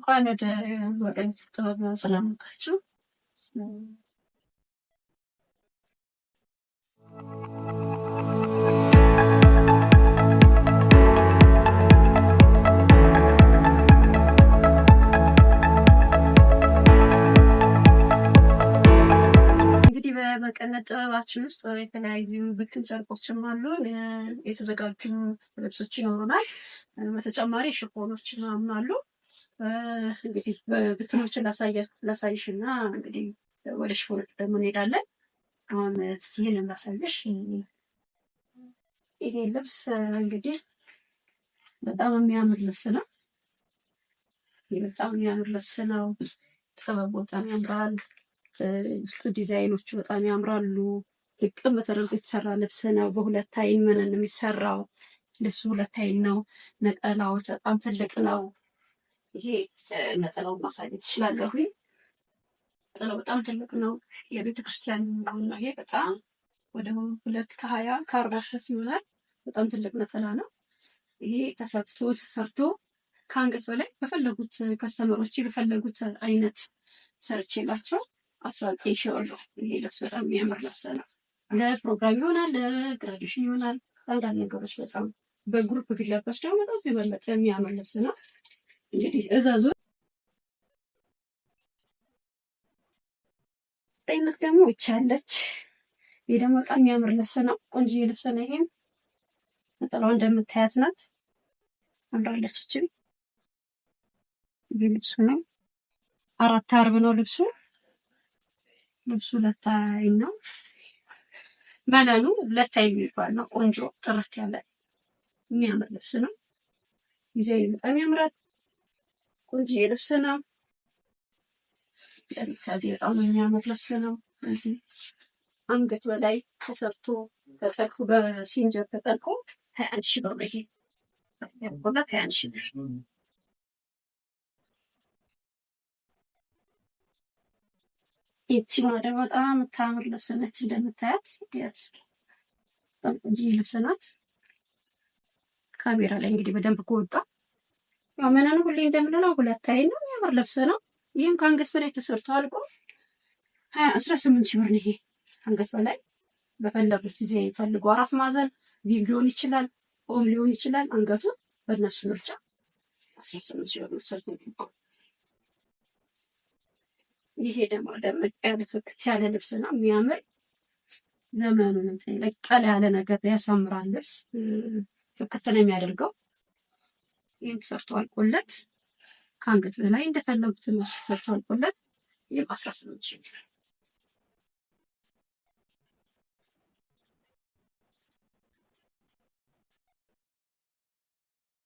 እንኳን ወደ ጥበብ ስለመጣችሁ እንግዲህ በመቀነት ጥበባችን ውስጥ የተለያዩ ብትን ጨርቆችም አሉ፣ የተዘጋጁ ልብሶች ይኖሩናል። በተጨማሪ ሽፎኖች ምናምን አሉ። እንግዲህ ብትኖችን ላሳይሽ እና እንግዲህ ወደ ሽፎኖች ደግሞ እንሄዳለን። አሁን እስቲ ይሄንን ላሳይሽ። ይሄ ልብስ እንግዲህ በጣም የሚያምር ልብስ ነው። በጣም የሚያምር ልብስ ነው። ጥበብ በጣም ያምራል። ውስጡ ዲዛይኖቹ በጣም ያምራሉ። ልቅም ተደርጎ የተሰራ ልብስ ነው። በሁለት አይን ምንን የሚሰራው ልብሱ ሁለት አይን ነው። ነጠላዎች በጣም ትልቅ ነው። ይሄ ነጠላውን ማሳየት ትችላለሁ። ነጠላው በጣም ትልቅ ነው። የቤተ ክርስቲያን ነው። ይሄ በጣም ወደ 2 ከ20 ከ40 ይሆናል። በጣም ትልቅ ነጠላ ነው። ይሄ ተሰርቶ ከአንገት በላይ በፈለጉት ከስተመሮች በፈለጉት አይነት ሰርቼላቸው 19 ሺህ ብር ነው። ይሄ ልብስ በጣም የሚያምር ልብስ ነው። ለፕሮግራም ይሆናል፣ ለግራጁዌሽን ይሆናል። አንዳንድ ነገሮች በጣም በግሩፕ ቢለበስ ደግሞ በጣም የበለጠ የሚያምር ልብስ ነው። እንግዲህ እዛዙ ጤንነት ደግሞ ይቻለች። ይሄ ደግሞ በጣም የሚያምር ልብስ ነው። ቆንጆዬ ልብስ ነው። ይሄም ነጠላዋ እንደምታያት ናት። አምራለች። እቺም ልብሱ ነው። 4 አርብ ነው ልብሱ። ልብሱ 2 አይን ነው። መነኑ 2 አይን የሚባል ነው። ቆንጆ ጥርት ያለ የሚያምር ልብስ ነው። ዲዛይኑ በጣም ያምራል። ቆንጆ ልብስ ነው። በጣም የሚያምር ልብስ ነው። እዚህ አንገት በላይ ተሰርቶ ተጠልፎ በሲንጀር ተጠልፎ 21 ሺህ ብር ነው። ይሄ 21 ሺህ ብር። ይቺ ደግሞ በጣም የምታምር ልብስ ነች። እንደምታያት በጣም ቆንጆ ልብስ ናት። ካሜራ ላይ እንግዲህ በደንብ ከወጣ ያው መነኑ ሁሌ እንደምንለው 2 አይን ነው። የሚያምር ልብስ ነው። ይህም ከአንገት በላይ ተሰርቶ አልቆ 18 ሺህ ብር ነው። ይሄ አንገት በላይ በፈለጉት ጊዜ ፈልጉ። 4 ማዕዘን ቪቭ ሊሆን ይችላል፣ ኦም ሊሆን ይችላል። አንገቱ በእነሱ ምርጫ 18 ሺህ ብር ሰርቶ ነው። ይሄ ደግሞ ደመቅ ያለ ፍክት ያለ ልብስ ነው። የሚያምር ዘመኑን እንትን ለቀለ ያለ ነገር ያሳምራል። ልብስ ፍክት ነው የሚያደርገው። ይህም ሰርቶ አልቆለት ከአንገት በላይ እንደፈለጉት እነሱ ሰርቶ አልቆለት ይህም 18 ሺህ ብር